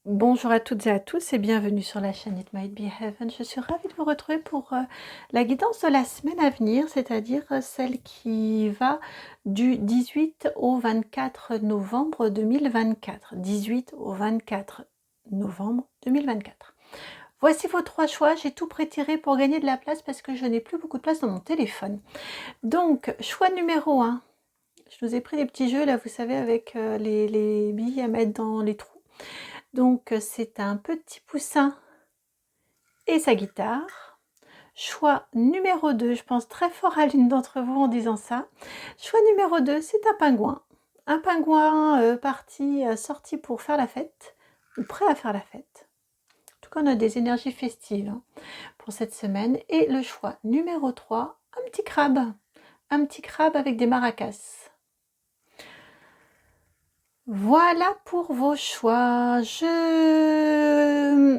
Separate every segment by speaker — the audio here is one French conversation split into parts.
Speaker 1: Bonjour à toutes et à tous et bienvenue sur la chaîne It Might Be Heaven. Je suis ravie de vous retrouver pour la guidance de la semaine à venir, c'est-à-dire celle qui va du 18 au 24 novembre 2024. 18 au 24 novembre 2024. Voici vos trois choix. J'ai tout prétiré pour gagner de la place parce que je n'ai plus beaucoup de place dans mon téléphone. Donc, choix numéro 1. Je vous ai pris des petits jeux là, vous savez, avec les billes à mettre dans les trous. Donc, c'est un petit poussin et sa guitare. Choix numéro 2, je pense très fort à l'une d'entre vous en disant ça. Choix numéro 2, c'est un pingouin. Un pingouin sorti pour faire la fête, ou prêt à faire la fête. En tout cas, on a des énergies festives pour cette semaine. Et le choix numéro 3, un petit crabe. Un petit crabe avec des maracas. Voilà pour vos choix.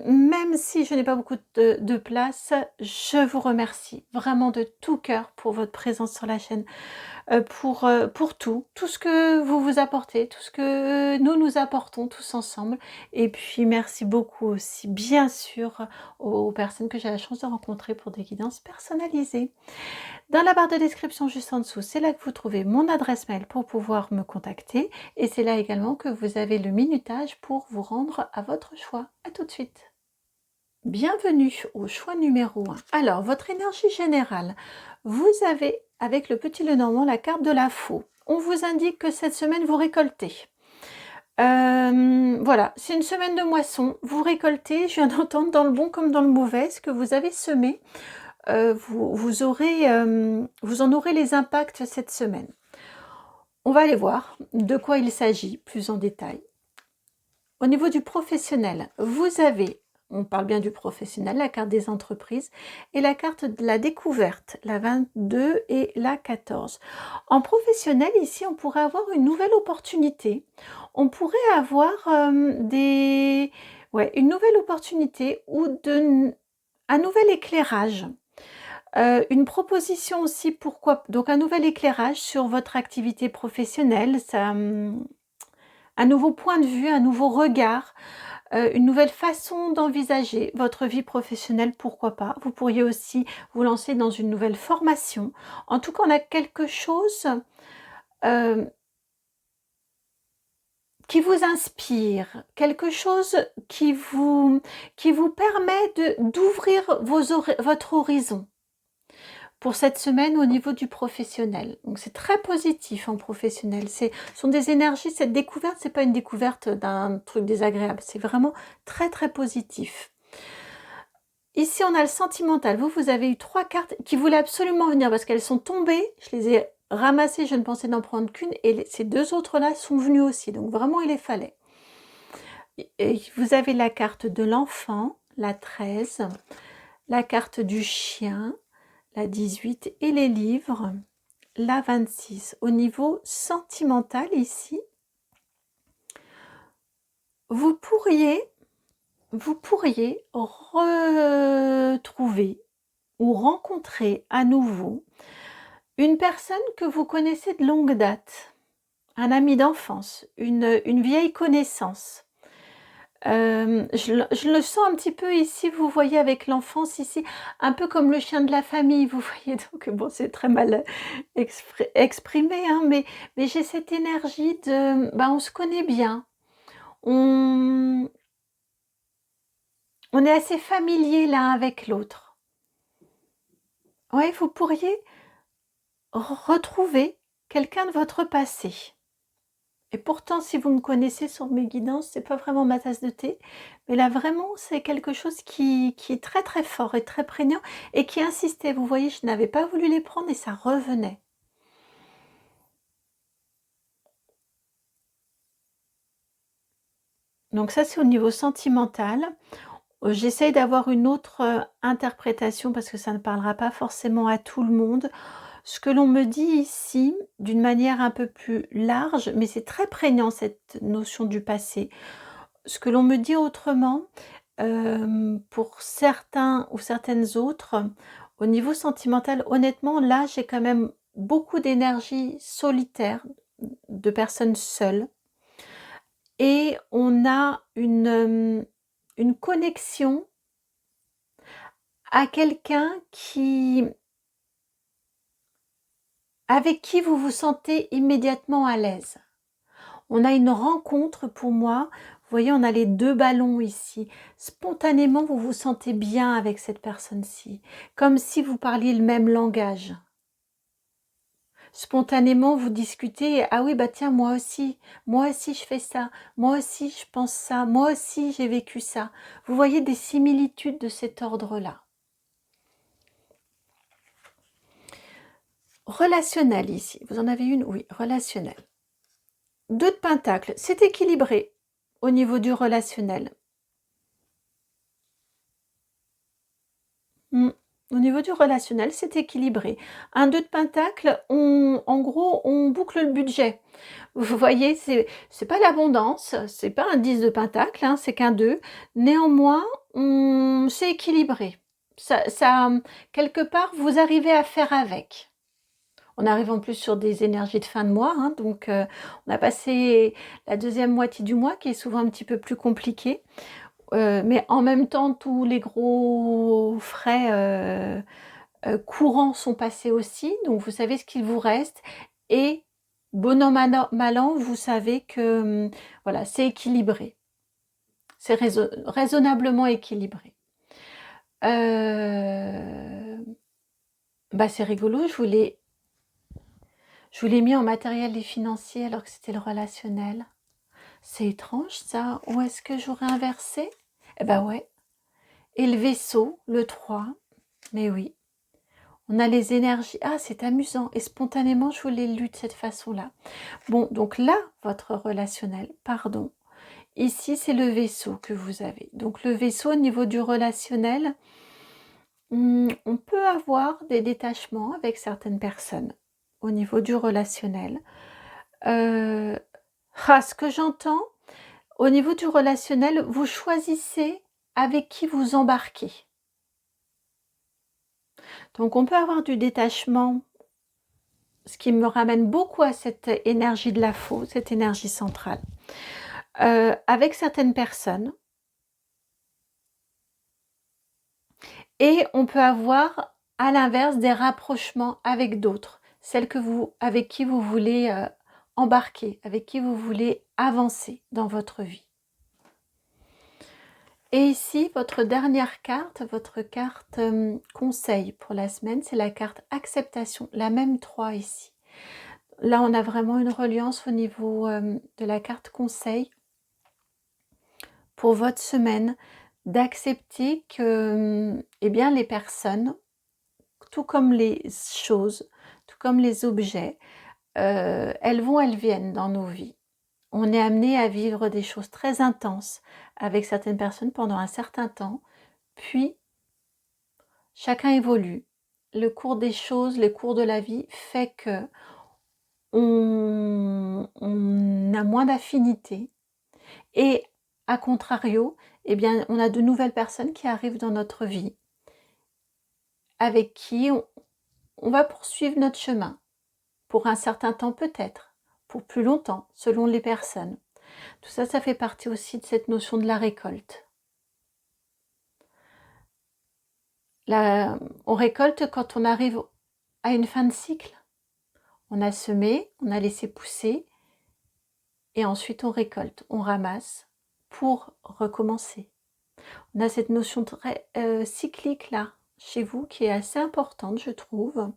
Speaker 1: Même si je n'ai pas beaucoup de place, je vous remercie vraiment de tout cœur pour votre présence sur la chaîne, pour tout ce que vous vous apportez, tout ce que nous apportons tous ensemble. Et puis merci beaucoup aussi, bien sûr, aux personnes que j'ai la chance de rencontrer pour des guidances personnalisées. Dans la barre de description juste en dessous, c'est là que vous trouvez mon adresse mail pour pouvoir me contacter et c'est là également que vous avez le minutage pour vous rendre à votre choix. À tout de suite. Bienvenue au choix numéro 1. Alors, votre énergie générale, vous avez avec le petit Lenormand la carte de la faux. On vous indique que cette semaine vous récoltez. Voilà, c'est une semaine de moisson. Vous récoltez, je viens d'entendre dans le bon comme dans le mauvais, ce que vous avez semé. Vous en aurez les impacts cette semaine. On va aller voir de quoi il s'agit plus en détail. Au niveau du professionnel, vous avez, on parle bien du professionnel, la carte des entreprises et la carte de la découverte, la 22 et la 14. En professionnel, ici, on pourrait avoir une nouvelle opportunité. On pourrait avoir une nouvelle opportunité ou un nouvel éclairage. Une proposition aussi, pourquoi donc un nouvel éclairage sur votre activité professionnelle, un nouveau point de vue, un nouveau regard, une nouvelle façon d'envisager votre vie professionnelle, pourquoi pas. Vous pourriez aussi vous lancer dans une nouvelle formation. En tout cas, on a quelque chose qui vous inspire, quelque chose qui vous permet d'ouvrir votre horizon. Pour cette semaine au niveau du professionnel. Donc c'est très positif en professionnel. Ce sont des énergies, cette découverte, c'est pas une découverte d'un truc désagréable, c'est vraiment très très positif. Ici on a le sentimental. Vous avez eu 3 cartes qui voulaient absolument venir parce qu'elles sont tombées. Je les ai ramassées, je ne pensais n'en prendre qu'une et ces deux autres là sont venues aussi. Donc vraiment il les fallait. Et vous avez la carte de l'enfant, la 13, la carte du chien, la 18 et les livres, la 26. Au niveau sentimental ici, vous pourriez retrouver ou rencontrer à nouveau une personne que vous connaissez de longue date, un ami d'enfance, une vieille connaissance. Je le sens un petit peu ici, vous voyez, avec l'enfance ici, un peu comme le chien de la famille, vous voyez, donc bon, c'est très mal exprimé, hein, mais j'ai cette énergie de, on se connaît bien, on est assez familier l'un avec l'autre. Ouais, vous pourriez retrouver quelqu'un de votre passé. Et pourtant, si vous me connaissez sur mes guidances, c'est pas vraiment ma tasse de thé. Mais là, vraiment, c'est quelque chose qui est très très fort et très prégnant et qui insistait. Vous voyez, je n'avais pas voulu les prendre et ça revenait. Donc ça, c'est au niveau sentimental. J'essaye d'avoir une autre interprétation parce que ça ne parlera pas forcément à tout le monde. Ce que l'on me dit ici, d'une manière un peu plus large, mais c'est très prégnant cette notion du passé. Ce que l'on me dit autrement, pour certains ou certaines autres, au niveau sentimental, honnêtement, là, j'ai quand même beaucoup d'énergie solitaire, de personnes seules et on a une connexion à quelqu'un avec qui vous vous sentez immédiatement à l'aise. On a une rencontre pour moi. Vous voyez, on a les 2 ballons ici. Spontanément, vous vous sentez bien avec cette personne-ci, comme si vous parliez le même langage. Spontanément, vous discutez: «Ah oui, bah tiens, moi aussi je fais ça, moi aussi je pense ça, moi aussi j'ai vécu ça». Vous voyez des similitudes de cet ordre-là. Relationnel ici, vous en avez une? Oui, relationnel. 2 de pentacles, c'est équilibré au niveau du relationnel. Mmh. Au niveau du relationnel, c'est équilibré. Un 2 de pentacle, en gros, on boucle le budget. Vous voyez, c'est pas l'abondance, c'est pas un 10 de pentacle, hein, c'est qu'un 2. Néanmoins, c'est équilibré. Quelque part, vous arrivez à faire avec. On arrive en plus sur des énergies de fin de mois, hein, donc on a passé la deuxième moitié du mois qui est souvent un petit peu plus compliquée. Mais en même temps, tous les gros frais courants sont passés aussi, donc vous savez ce qu'il vous reste et bon an mal an, vous savez que, voilà, c'est équilibré. C'est raisonnablement équilibré. Bah, c'est rigolo, je vous l'ai mis en matériel et financier alors que c'était le relationnel. C'est étrange ça. Où est-ce que j'aurais inversé? Eh ben ouais. Et le vaisseau, le 3. Mais oui. On a les énergies. Ah, c'est amusant. Et spontanément, je vous l'ai lu de cette façon-là. Bon, donc là, votre relationnel, pardon. Ici, c'est le vaisseau que vous avez. Donc le vaisseau, au niveau du relationnel, on peut avoir des détachements avec certaines personnes au niveau du relationnel. Ce que j'entends, au niveau du relationnel, vous choisissez avec qui vous embarquez. Donc on peut avoir du détachement, ce qui me ramène beaucoup à cette énergie de la faux, cette énergie centrale, avec certaines personnes. Et on peut avoir, à l'inverse, des rapprochements avec d'autres, avec qui vous voulez embarquer, avec qui vous voulez avancer dans votre vie. Et ici, votre dernière carte, votre carte conseil pour la semaine, c'est la carte acceptation, la même 3 ici. Là, on a vraiment une reliance au niveau de la carte conseil pour votre semaine, d'accepter que eh bien, les personnes, tout comme les choses, tout comme les objets, elles vont, elles viennent dans nos vies. On est amené à vivre des choses très intenses avec certaines personnes pendant un certain temps, puis chacun évolue. Le cours des choses, le cours de la vie fait que on a moins d'affinité et à contrario, eh bien, on a de nouvelles personnes qui arrivent dans notre vie avec qui on va poursuivre notre chemin. Pour un certain temps peut-être, pour plus longtemps, selon les personnes. Tout ça, ça fait partie aussi de cette notion de la récolte. On récolte quand on arrive à une fin de cycle. On a semé, on a laissé pousser, et ensuite on récolte, on ramasse pour recommencer. On a cette notion très cyclique là, chez vous, qui est assez importante, je trouve.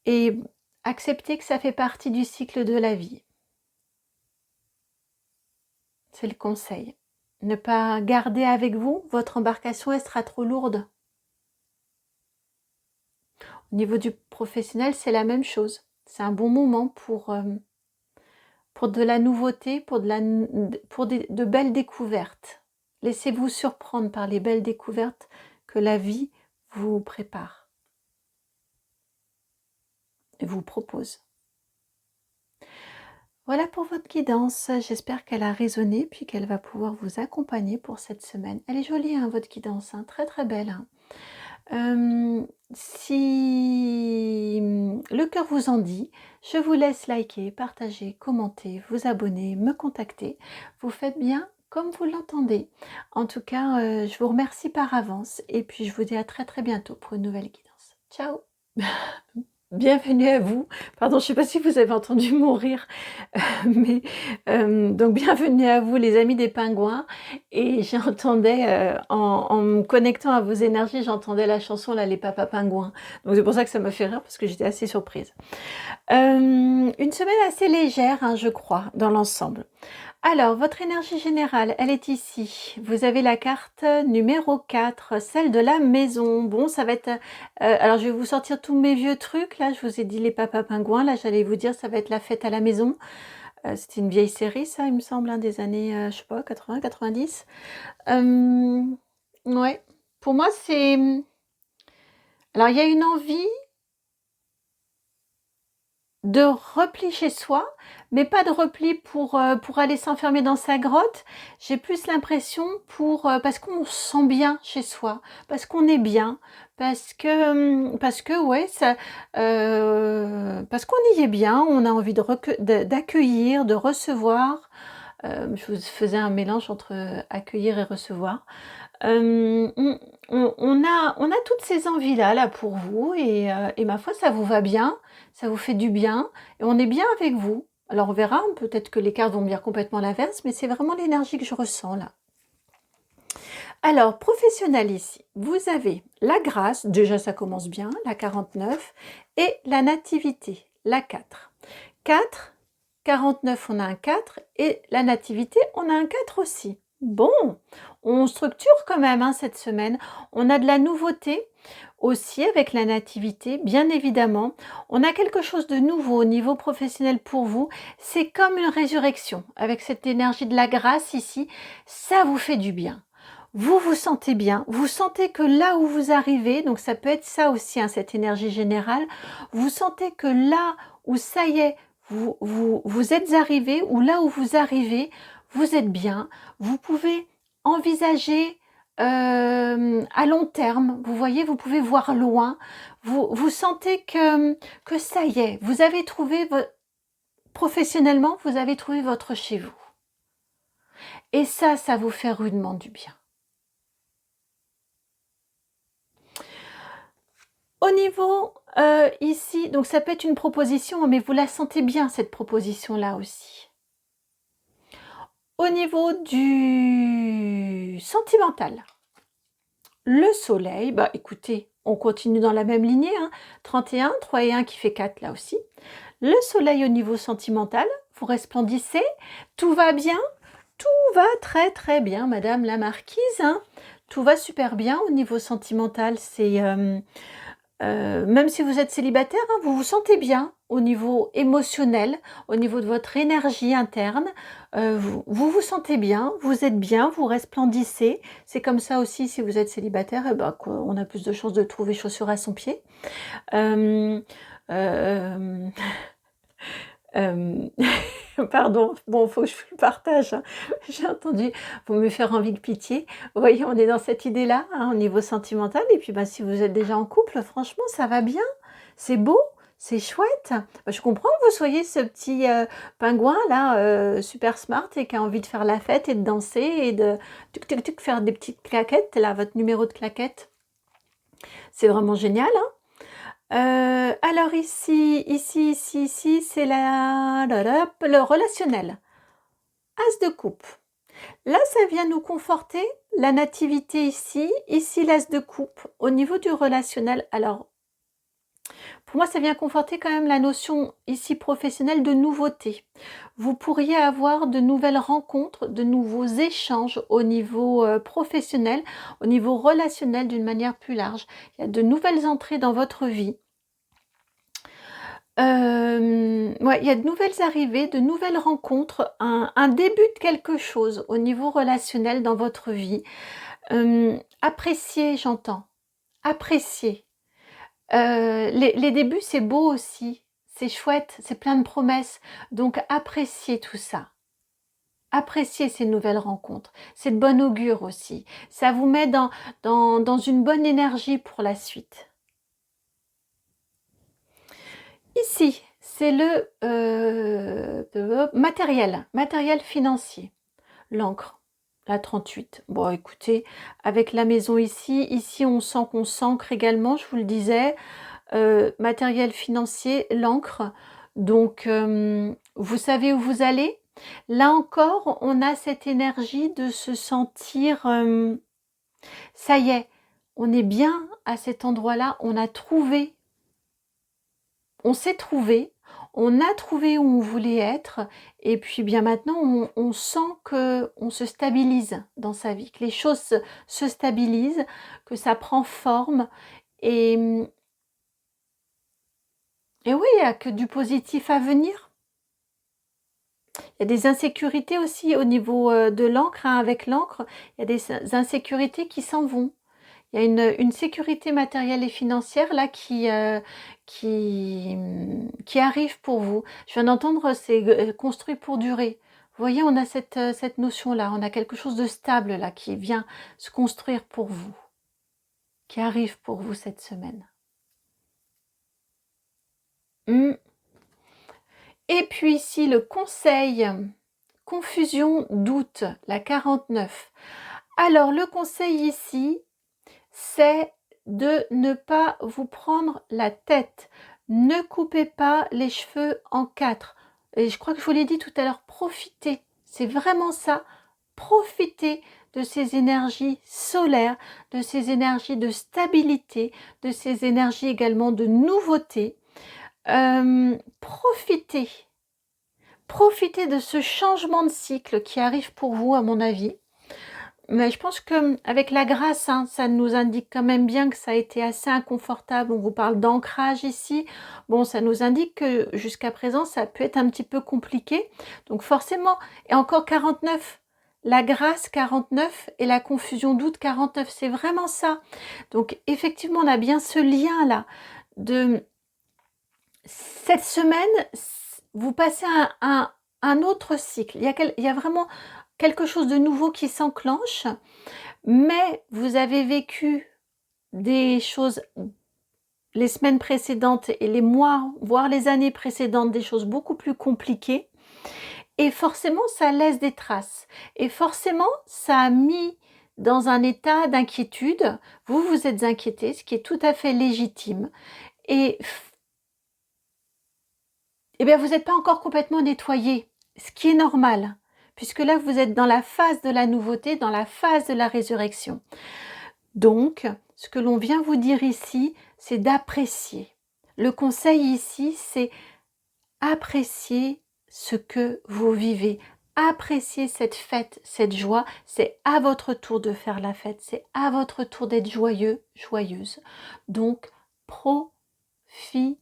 Speaker 1: Et accepter que ça fait partie du cycle de la vie. C'est le conseil. Ne pas garder avec vous, votre embarcation, elle sera trop lourde. Au niveau du professionnel, c'est la même chose. C'est un bon moment pour de la nouveauté, pour de belles découvertes. Laissez-vous surprendre par les belles découvertes que la vie vous prépare et vous propose. Voilà pour votre guidance. J'espère qu'elle a résonné puis qu'elle va pouvoir vous accompagner pour cette semaine. Elle est jolie, hein, votre guidance, hein, très très belle. Hein. Si le cœur vous en dit, Je vous laisse liker, partager, commenter, vous abonner, me contacter. Vous faites bien comme vous l'entendez. En tout cas, je vous remercie par avance et puis je vous dis à très très bientôt pour une nouvelle guidance. Ciao! Bienvenue à vous. Pardon, je ne sais pas si vous avez entendu mon rire, mais donc bienvenue à vous les amis des pingouins. Et j'entendais, en me connectant à vos énergies, j'entendais la chanson là, les papas pingouins. Donc c'est pour ça que ça m'a fait rire parce que j'étais assez surprise. Une semaine assez légère, hein, je crois, dans l'ensemble. Alors, votre énergie générale, elle est ici. Vous avez la carte numéro 4, celle de la maison. Bon, ça va être... alors, je vais vous sortir tous mes vieux trucs. Là, je vous ai dit les papas pingouins. Là, j'allais vous dire, ça va être la fête à la maison. C'était une vieille série, ça, il me semble, hein, des années, je sais pas, 80, 90. Ouais. Pour moi, c'est... Alors, il y a une envie de repli chez soi, mais pas de repli pour aller s'enfermer dans sa grotte. J'ai plus l'impression parce qu'on se sent bien chez soi, parce qu'on est bien, parce que ouais, ça, parce qu'on y est bien, on a envie d'accueillir, de recevoir. Je vous faisais un mélange entre accueillir et recevoir. On a toutes ces envies-là là pour vous et ma foi, ça vous va bien, ça vous fait du bien et on est bien avec vous. Alors on verra, peut-être que les cartes vont me dire complètement l'inverse, mais c'est vraiment l'énergie que je ressens là. Alors, professionnel ici, vous avez la grâce, déjà ça commence bien, la 49, et la nativité, la 4. 4, 49, on a un 4, et la nativité, on a un 4 aussi. Bon, on structure quand même hein, cette semaine. On a de la nouveauté aussi avec la nativité, bien évidemment. On a quelque chose de nouveau au niveau professionnel pour vous. C'est comme une résurrection. Avec cette énergie de la grâce ici, ça vous fait du bien. Vous vous sentez bien, vous sentez que là où vous arrivez, donc ça peut être ça aussi, hein, cette énergie générale, vous sentez que là où ça y est, vous êtes arrivé, ou là où vous arrivez, vous êtes bien, vous pouvez envisager à long terme, vous voyez, vous pouvez voir loin, vous sentez que ça y est, vous avez trouvé, professionnellement, vous avez trouvé votre chez vous. Et ça vous fait rudement du bien. Au niveau ici, donc ça peut être une proposition, mais vous la sentez bien cette proposition-là aussi. Au niveau du sentimental, le soleil, bah écoutez, on continue dans la même lignée, hein, 31, 3 et 1 qui fait 4 là aussi. Le soleil au niveau sentimental, vous resplendissez, tout va bien, tout va très très bien, madame la marquise, hein. Tout va super bien au niveau sentimental, c'est... même si vous êtes célibataire, hein, vous vous sentez bien au niveau émotionnel, au niveau de votre énergie interne. Vous sentez bien, vous êtes bien, vous resplendissez. C'est comme ça aussi si vous êtes célibataire, eh ben, on a plus de chances de trouver chaussure à son pied. Euh, euh, euh, Pardon, bon, il faut que je vous le partage, hein. J'ai entendu, vous me faire envie de pitié. Vous voyez, on est dans cette idée-là, hein, au niveau sentimental. Et puis, bah, si vous êtes déjà en couple, franchement, ça va bien. C'est beau, c'est chouette. Bah, je comprends que vous soyez ce petit pingouin là, super smart et qui a envie de faire la fête et de danser et de faire des petites claquettes. Là, votre numéro de claquette, c'est vraiment génial, hein. Alors ici, c'est le relationnel. As de coupe. Là, ça vient nous conforter la nativité ici l'as de coupe. Au niveau du relationnel, alors, pour moi, ça vient conforter quand même la notion ici professionnelle de nouveauté. Vous pourriez avoir de nouvelles rencontres, de nouveaux échanges au niveau professionnel, au niveau relationnel d'une manière plus large. Il y a de nouvelles entrées dans votre vie. Ouais, il y a de nouvelles arrivées, de nouvelles rencontres, un début de quelque chose au niveau relationnel dans votre vie. Appréciez, j'entends, appréciez. Les débuts, c'est beau aussi, c'est chouette, c'est plein de promesses. Donc appréciez tout ça. Appréciez ces nouvelles rencontres. C'est de bon augure aussi. Ça vous met dans une bonne énergie pour la suite. Ici, c'est le matériel financier, l'encre, la 38. Bon, écoutez, avec la maison ici on sent qu'on s'ancre également, je vous le disais. Matériel financier, l'encre. Donc, vous savez où vous allez. Là encore, on a cette énergie de se sentir, ça y est, on est bien à cet endroit-là, on a trouvé, on s'est trouvé, on a trouvé où on voulait être, et puis bien maintenant, on sent que on se stabilise dans sa vie, que les choses se stabilisent, que ça prend forme, et, et oui, il n'y a que du positif à venir. Il y a des insécurités aussi au niveau de l'encre, hein, avec l'encre, il y a des insécurités qui s'en vont. Il y a une sécurité matérielle et financière là qui arrive pour vous. Je viens d'entendre, c'est construit pour durer. Vous voyez, on a cette notion-là, on a quelque chose de stable là qui vient se construire pour vous, qui arrive pour vous cette semaine. Et puis ici, le conseil, confusion, doute, la 49. Alors, le conseil ici, c'est de ne pas vous prendre la tête. Ne coupez pas les cheveux en 4. Et je crois que je vous l'ai dit tout à l'heure, profitez. C'est vraiment ça. Profitez de ces énergies solaires, de ces énergies de stabilité, de ces énergies également de nouveauté. Profitez. Profitez de ce changement de cycle qui arrive pour vous, à mon avis. Mais je pense qu'avec la grâce, hein, ça nous indique quand même bien que ça a été assez inconfortable. On vous parle d'ancrage ici. Bon, ça nous indique que jusqu'à présent, ça peut être un petit peu compliqué. Donc forcément, et encore 49, la grâce 49 et la confusion doute 49, c'est vraiment ça. Donc effectivement, on a bien ce lien-là de cette semaine, vous passez à un autre cycle. Il y a vraiment quelque chose de nouveau qui s'enclenche, mais vous avez vécu des choses les semaines précédentes et les mois, voire les années précédentes, des choses beaucoup plus compliquées. Et forcément, ça laisse des traces. Et forcément, ça a mis dans un état d'inquiétude. Vous vous êtes inquiété, ce qui est tout à fait légitime. Et eh bien, vous n'êtes pas encore complètement nettoyé, ce qui est normal, puisque là, vous êtes dans la phase de la nouveauté, dans la phase de la résurrection. Donc, ce que l'on vient vous dire ici, c'est d'apprécier. Le conseil ici, c'est apprécier ce que vous vivez. Apprécier cette fête, cette joie. C'est à votre tour de faire la fête. C'est à votre tour d'être joyeux, joyeuse. Donc, profitez.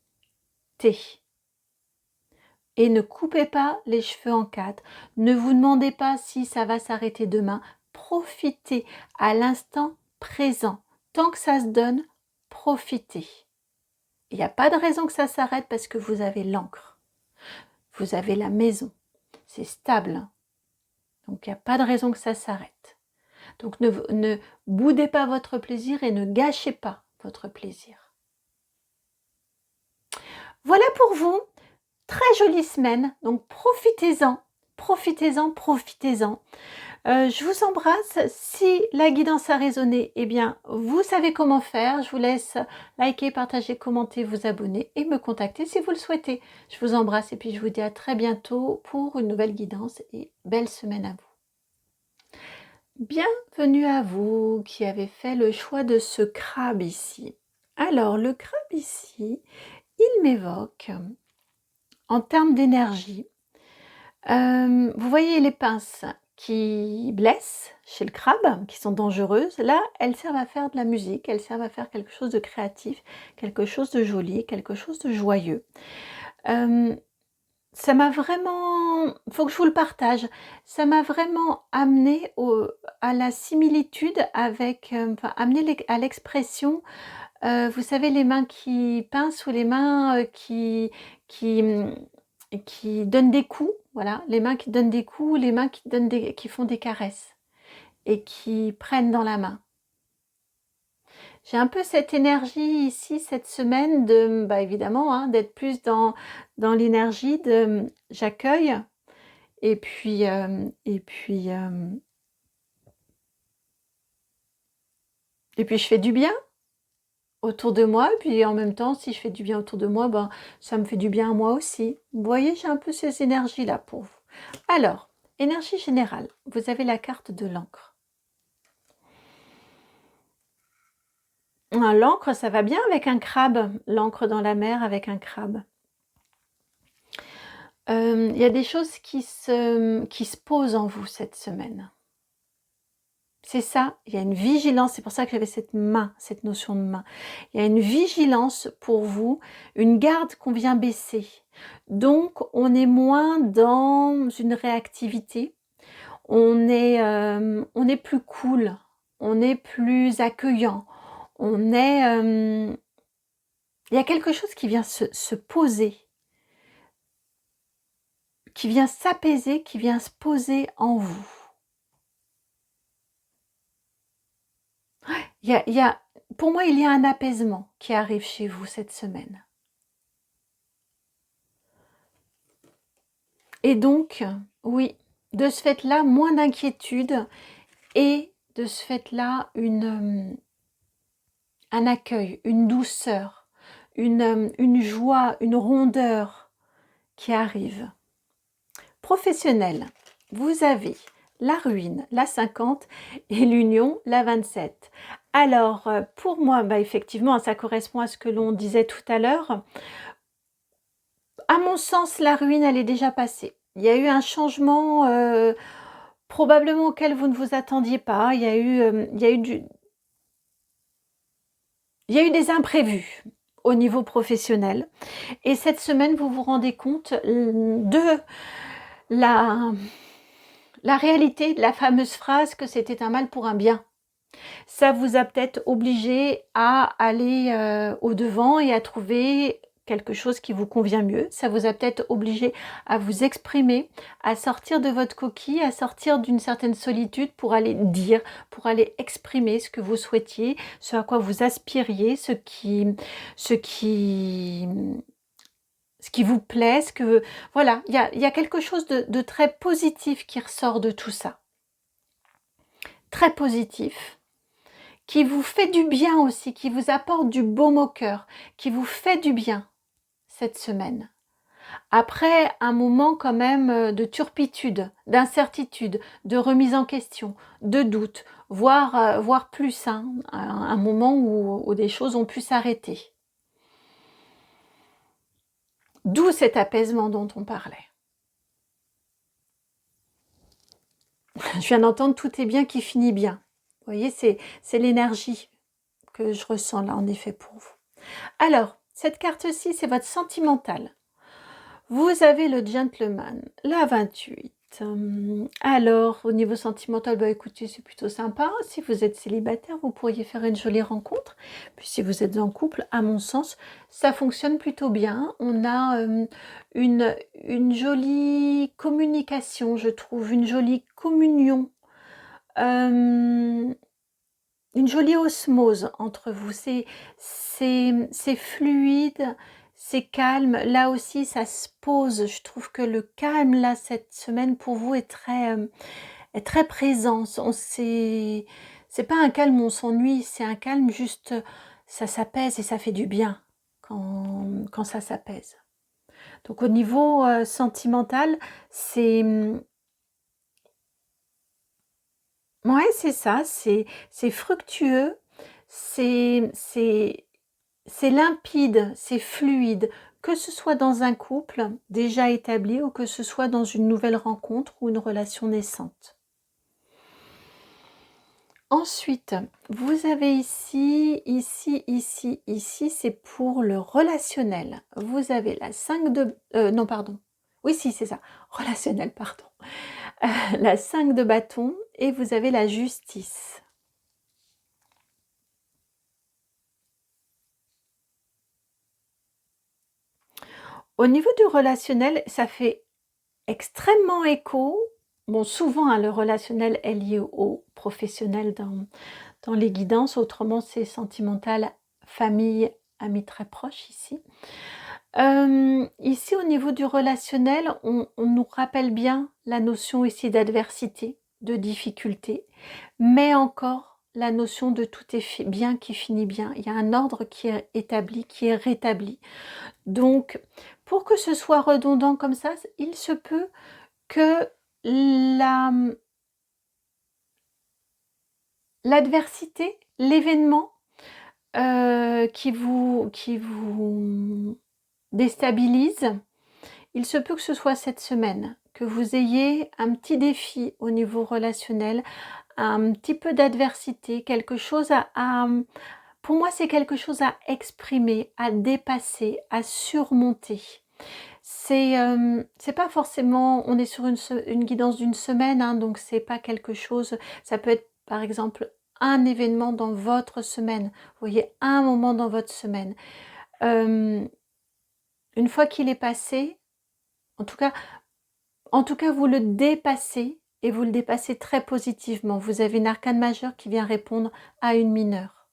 Speaker 1: Et ne coupez pas les cheveux en 4. Ne vous demandez pas si ça va s'arrêter demain. Profitez à l'instant présent. Tant que ça se donne, profitez. Il n'y a pas de raison que ça s'arrête parce que vous avez l'encre. Vous avez la maison. C'est stable. Donc il n'y a pas de raison que ça s'arrête. Donc ne boudez pas votre plaisir et ne gâchez pas votre plaisir. Voilà pour vous. Très jolie semaine, donc profitez-en, profitez-en, profitez-en. Je vous embrasse. Si la guidance a résonné, eh bien, vous savez comment faire. Je vous laisse liker, partager, commenter, vous abonner et me contacter si vous le souhaitez. Je vous embrasse et puis je vous dis à très bientôt pour une nouvelle guidance et belle semaine à vous. Bienvenue à vous qui avez fait le choix de ce crabe ici. Alors, le crabe ici, il m'évoque... En termes d'énergie, vous voyez les pinces qui blessent chez le crabe, qui sont dangereuses. Là, elles servent à faire de la musique, elles servent à faire quelque chose de créatif, quelque chose de joli, quelque chose de joyeux. Ça m'a vraiment, il faut que je vous le partage, ça m'a vraiment amené à la similitude avec, enfin, amené à l'expression, vous savez, les mains qui pincent ou les mains qui, qui donnent des coups, voilà, les mains qui donnent des coups, les mains qui font des caresses et qui prennent dans la main. J'ai un peu cette énergie ici, cette semaine, de, bah évidemment, hein, d'être plus dans l'énergie de j'accueille et puis, et puis je fais du bien autour de moi. Et puis en même temps, si je fais du bien autour de moi, ben, ça me fait du bien à moi aussi. Vous voyez, j'ai un peu ces énergies-là pour vous. Alors, énergie générale, vous avez la carte de l'encre. L'encre, ça va bien avec un crabe, l'encre dans la mer avec un crabe. Il y a des choses qui se posent en vous cette semaine. C'est ça, il y a une vigilance, c'est pour ça que j'avais cette main, cette notion de main. Il y a une vigilance pour vous, une garde qu'on vient baisser. Donc, on est moins dans une réactivité, on est plus cool, on est plus accueillant, on est... il y a quelque chose qui vient se poser, qui vient s'apaiser, qui vient se poser en vous. Pour moi, il y a un apaisement qui arrive chez vous cette semaine. Et donc, oui, de ce fait-là, moins d'inquiétude et de ce fait-là, un accueil, une douceur, une joie, une rondeur qui arrive. Professionnel, vous avez la ruine, la 50 et l'union, la 27. Alors, pour moi, bah, effectivement, ça correspond à ce que l'on disait tout à l'heure. À mon sens, la ruine, elle est déjà passée. Il y a eu un changement probablement auquel vous ne vous attendiez pas. Il y a eu des imprévus au niveau professionnel. Et cette semaine, vous vous rendez compte de la réalité de la fameuse phrase que c'était un mal pour un bien. Ça vous a peut-être obligé à aller au-devant et à trouver quelque chose qui vous convient mieux. Ça vous a peut-être obligé à vous exprimer, à sortir de votre coquille, à sortir d'une certaine solitude pour aller dire, pour aller exprimer ce que vous souhaitiez, ce à quoi vous aspiriez, ce qui vous plaît, voilà, il y a quelque chose de très positif qui ressort de tout ça. Très positif, qui vous fait du bien aussi, qui vous apporte du baume au cœur, qui vous fait du bien cette semaine. Après un moment quand même de turpitude, d'incertitude, de remise en question, de doute, voire plus, hein, un moment où des choses ont pu s'arrêter. D'où cet apaisement dont on parlait. Je viens d'entendre tout est bien qui finit bien. Vous voyez, c'est l'énergie que je ressens là en effet pour vous. Alors, cette carte-ci, c'est votre sentimental. Vous avez le gentleman, la 28. Alors, au niveau sentimental, bah écoutez, c'est plutôt sympa. Si vous êtes célibataire, vous pourriez faire une jolie rencontre. Puis si vous êtes en couple, à mon sens, ça fonctionne plutôt bien. On a une jolie communication, je trouve, une jolie communion. Une jolie osmose entre vous, c'est fluide, c'est calme. Là aussi, ça se pose. Je trouve que le calme, là, cette semaine, pour vous, est très présent. C'est pas un calme où on s'ennuie, c'est un calme juste, ça s'apaise et ça fait du bien quand ça s'apaise. Donc au niveau sentimental, c'est... Ouais, c'est ça, c'est fructueux, c'est limpide, c'est fluide, que ce soit dans un couple déjà établi ou que ce soit dans une nouvelle rencontre ou une relation naissante. Ensuite, vous avez ici, c'est pour le relationnel. Vous avez la 5 de... non, pardon. Oui, si, c'est ça. Relationnel, pardon. La 5 de bâton et vous avez la justice. Au niveau du relationnel, ça fait extrêmement écho bon, souvent, hein, le relationnel est lié au professionnel dans les guidances, autrement c'est sentimental, famille, amis très proches ici. Ici au niveau du relationnel, on nous rappelle bien la notion ici d'adversité, de difficulté, mais encore la notion de tout est bien qui finit bien. Il y a un ordre qui est établi, qui est rétabli. Donc pour que ce soit redondant comme ça, il se peut que la l'adversité, l'événement, qui vous déstabilise, il se peut que ce soit cette semaine, que vous ayez un petit défi au niveau relationnel, un petit peu d'adversité, quelque chose pour moi c'est quelque chose à exprimer, à dépasser, à surmonter. C'est pas forcément, on est sur une guidance d'une semaine, hein, donc c'est pas quelque chose, ça peut être par exemple un événement dans votre semaine, vous voyez, un moment dans votre semaine. Une fois qu'il est passé, en tout cas, vous le dépassez et vous le dépassez très positivement. Vous avez une arcane majeure qui vient répondre à une mineure.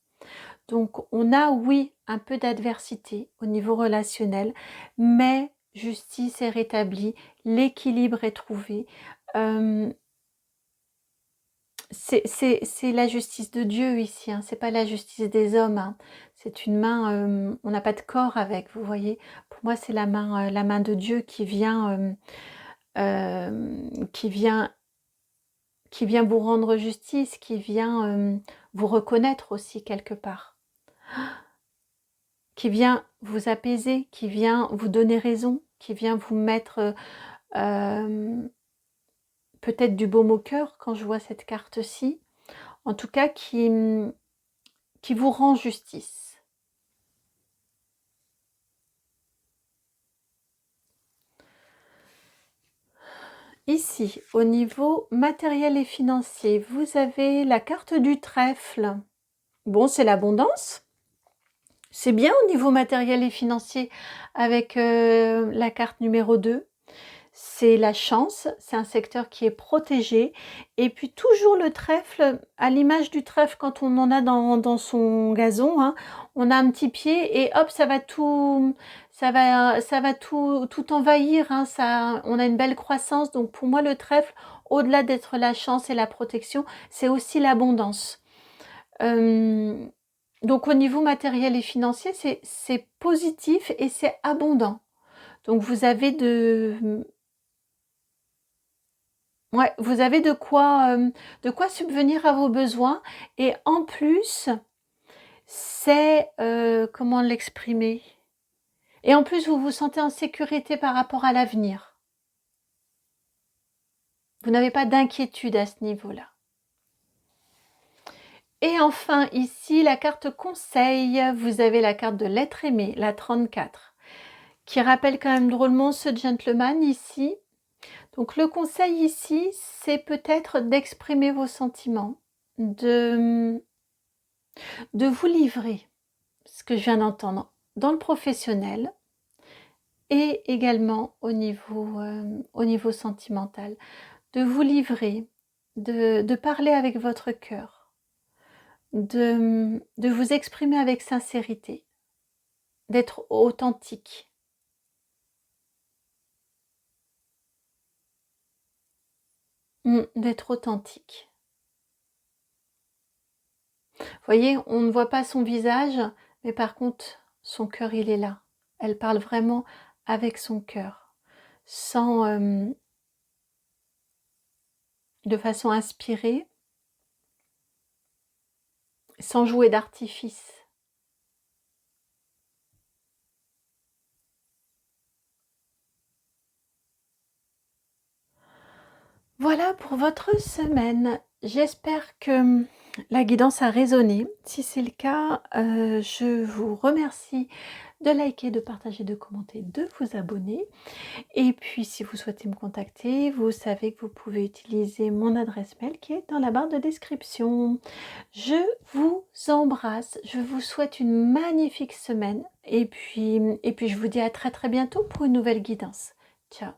Speaker 1: Donc on a, oui, un peu d'adversité au niveau relationnel, mais justice est rétablie, l'équilibre est trouvé. C'est la justice de Dieu ici, hein. C'est pas la justice des hommes, hein. C'est une main, on n'a pas de corps avec, vous voyez. Pour moi, c'est la main de Dieu qui vient vous rendre justice, qui vient vous reconnaître aussi quelque part, qui vient vous apaiser, qui vient vous donner raison, qui vient vous mettre peut-être du baume au cœur quand je vois cette carte-ci. En tout cas, qui vous rend justice. Ici, au niveau matériel et financier, vous avez la carte du trèfle. Bon, c'est l'abondance. C'est bien au niveau matériel et financier avec la carte numéro 2. C'est la chance, c'est un secteur qui est protégé. Et puis toujours le trèfle, à l'image du trèfle quand on en a dans son gazon, hein, on a un petit pied et hop, ça va tout envahir, hein, on a une belle croissance. Donc pour moi, le trèfle, au-delà d'être la chance et la protection, c'est aussi l'abondance. Donc au niveau matériel et financier, c'est positif et c'est abondant. Donc vous avez de quoi subvenir à vos besoins. Et en plus, c'est comment l'exprimer? Et en plus, vous vous sentez en sécurité par rapport à l'avenir. Vous n'avez pas d'inquiétude à ce niveau-là. Et enfin, ici, la carte conseil, vous avez la carte de l'être aimé, la 34, qui rappelle quand même drôlement ce gentleman ici. Donc le conseil ici, c'est peut-être d'exprimer vos sentiments, de vous livrer, ce que je viens d'entendre, dans le professionnel et également au niveau sentimental. De vous livrer, de parler avec votre cœur, de vous exprimer avec sincérité, d'être authentique. D'être authentique. Vous voyez, on ne voit pas son visage, mais par contre, son cœur, il est là. Elle parle vraiment avec son cœur, de façon inspirée, sans jouer d'artifice. Voilà pour votre semaine. J'espère que la guidance a résonné. Si c'est le cas, je vous remercie de liker, de partager, de commenter, de vous abonner. Et puis si vous souhaitez me contacter, vous savez que vous pouvez utiliser mon adresse mail qui est dans la barre de description. Je vous embrasse, je vous souhaite une magnifique semaine et puis je vous dis à très très bientôt pour une nouvelle guidance. Ciao.